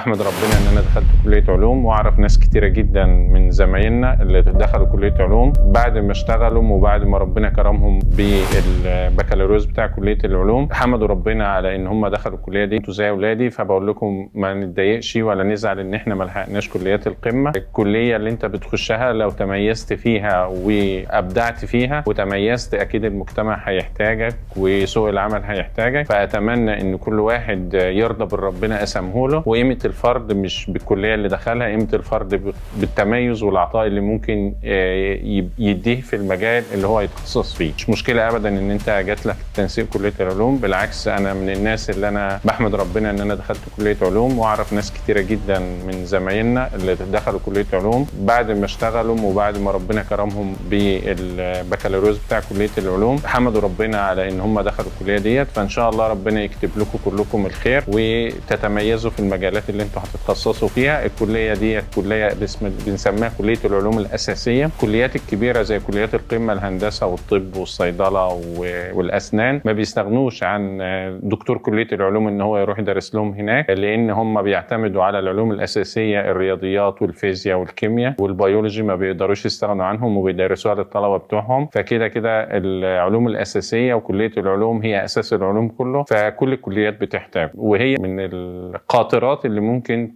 بحمد ربنا ان انا دخلت كليه علوم، واعرف ناس كتيره جدا من زمايلنا اللي دخلوا كليه علوم بعد ما اشتغلوا وبعد ما ربنا كرمهم بالبكالوريوس بتاع كليه العلوم. حمدوا ربنا على ان هم دخلوا الكليه دي. انتوا زي اولادي، فبقول لكم ما نتضايقش ولا نزعل ان احنا ما لحقناش كليات القمه. الكليه اللي انت بتخشها لو تميزت فيها وابدعت فيها وتميزت، اكيد المجتمع هيحتاجك وسوق العمل هيحتاجك. فاتمنى ان كل واحد يرضى بالربنا قسمه له، وقيمه الفرد مش بالكليه اللي دخلها، قيمه الفرد بالتميز والعطاء اللي ممكن يديه في المجال اللي هو يتخصص فيه. مش مشكله ابدا ان انت جات لك تنسيق كليه العلوم، بالعكس انا من الناس اللي انا بحمد ربنا ان انا دخلت كليه علوم، واعرف ناس كتيره جدا من زمايلنا اللي دخلوا كليه علوم بعد ما اشتغلوا وبعد ما ربنا كرمهم بالبكالوريوس بتاع كليه العلوم. حمدوا ربنا على ان هم دخلوا الكليه ديت. فان شاء الله ربنا يكتب لكم كلكم الخير وتتميزوا في المجالات اللي انتوا هتتخصصوا فيها. الكليه ديت كليه بنسميها كليه العلوم الاساسيه. الكليات الكبيره زي كليات القمه، الهندسه والطب والصيدله والاسنان، ما بيستغنوش عن دكتور كليه العلوم ان هو يروح يدرس لهم هناك، لان هم بيعتمدوا على العلوم الاساسيه، الرياضيات والفيزياء والكيمياء والبيولوجي، ما بيقدروش يستغنوا عنهم وبيدرسوها للطلبه بتوعهم. فكده كده العلوم الاساسيه وكليه العلوم هي اساس العلوم كله، فكل الكليات بتحتاج، وهي من القاطرات اللي ممكن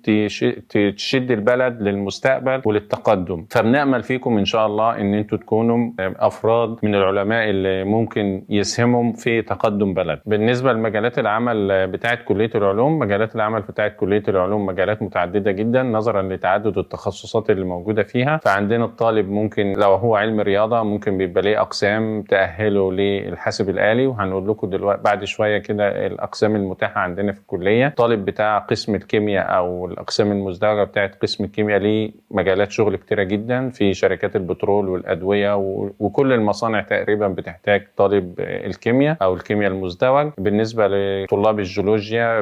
تشد البلد للمستقبل وللتقدم. فبنأمل فيكم ان شاء الله ان انتوا تكونوا افراد من العلماء اللي ممكن يسهموا في تقدم بلد. بالنسبه لمجالات العمل بتاعه كليه العلوم، مجالات العمل بتاعه كليه العلوم مجالات متعدده جدا نظرا لتعدد التخصصات اللي موجوده فيها. فعندنا الطالب ممكن لو هو علم رياضه ممكن بيبقى ليه اقسام تأهله للحاسب الآلي، وهنقول لكم دلوقتي بعد شويه كده الاقسام المتاحه عندنا في الكليه. الطالب بتاع قسم الكيمياء او الاقسام المزدوجه بتاعه قسم الكيمياء ليه مجالات شغل كتيره جدا في شركات البترول والادويه وكل المصانع تقريبا بتحتاج طالب الكيمياء او الكيمياء المزدوج. بالنسبه لطلاب الجيولوجيا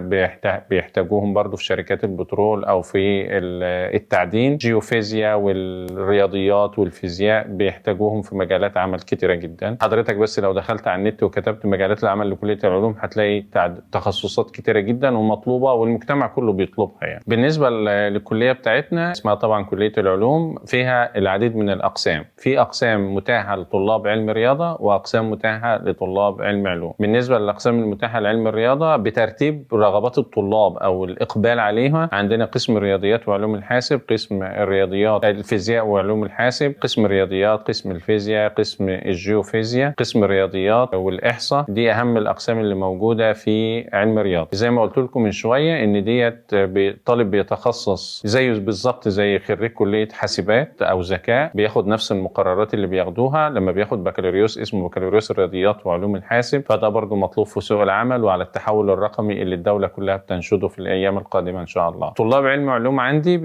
بيحتاجوهم برضو في شركات البترول او في التعدين. جيوفيزياء والرياضيات والفيزياء بيحتاجوهم في مجالات عمل كتيره جدا. حضرتك بس لو دخلت على النت وكتبت مجالات العمل لكليه العلوم هتلاقي تخصصات كتيره جدا ومطلوبه، والمجتمع كله بيطلبها يعني. بالنسبه للكليه بتاعتنا اسمها طبعا كليه العلوم، فيها العديد من الاقسام. في اقسام متاحه لطلاب علم رياضه واقسام متاحه لطلاب علم علوم. بالنسبه للاقسام المتاحه لعلم الرياضه بترتيب رغبات الطلاب او الاقبال عليها، عندنا قسم الرياضيات وعلوم الحاسب، قسم الرياضيات الفيزياء وعلوم الحاسب، قسم الرياضيات، قسم الفيزياء، قسم الجيوفيزياء، قسم الرياضيات والاحصاء. دي اهم الاقسام اللي موجوده في علم الرياضه. زي ما قلت لكم من شويه ان ديت طالب بيتخصص زيه بالظبط زي خريج كليه حاسبات او ذكاء، بياخد نفس المقررات اللي بياخدوها لما بياخد بكالوريوس اسمه بكالوريوس الرياضيات وعلوم الحاسب. فده برضو مطلوب في سوق العمل وعلى التحول الرقمي اللي الدوله كلها بتنشده في الايام القادمه ان شاء الله. طلاب علم علوم عندي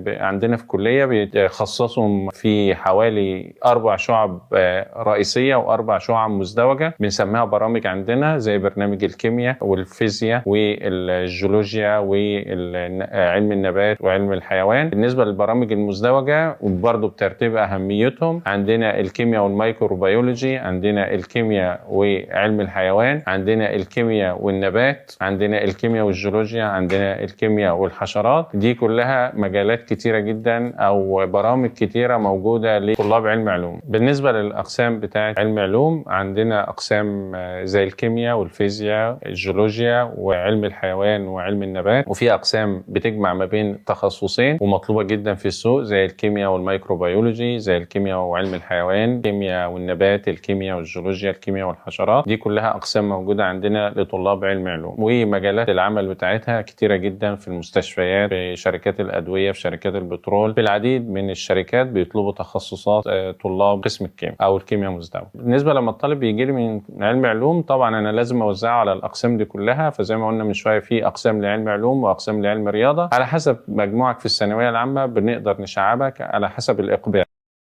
عندنا في الكليه بيتخصصوا في حوالي 4 شعب رئيسيه و4 شعب مزدوجه بنسميها برامج عندنا، زي برنامج الكيمياء والفيزياء والجيولوجيا وعلم النبات وعلم الحيوان. بالنسبه للبرامج المزدوجه وبرضه بترتيب اهميتهم، عندنا الكيمياء والميكروبيولوجي، عندنا الكيمياء وعلم الحيوان، عندنا الكيمياء والنبات، عندنا الكيمياء والجيولوجيا، عندنا الكيمياء والحشرات. دي كلها مجالات كتيره جدا او برامج كتيره موجوده لطلاب علم علوم. بالنسبه للاقسام بتاعه علم علوم، عندنا اقسام زي الكيمياء والفيزياء، الجيولوجيا وعلم الحيوان وعلم النبات. وفي اقسام بتجمع ما بين تخصصين ومطلوبه جدا في السوق، زي الكيمياء والميكروبيولوجي، زي الكيمياء وعلم الحيوان، الكيمياء والنبات، الكيمياء والجيولوجيا، الكيمياء والحشرات. دي كلها اقسام موجوده عندنا لطلاب علم علوم، ومجالات العمل بتاعتها كتيره جدا في المستشفيات، في شركات الادويه، في شركات البترول، في العديد من الشركات بيطلبوا تخصصات طلاب قسم الكيمياء او الكيمياء المزدوجه. بالنسبه لما الطالب بيجي لي من علم علوم، طبعا انا لازم اوزعه على الاقسام دي كلها. فزي ما قلنا من شويه في اقسام لعلم علوم واقسام لعلم رياضه، على حسب مجموعك في الثانويه العامه بنقدر نشعبك على حسب الاقبال.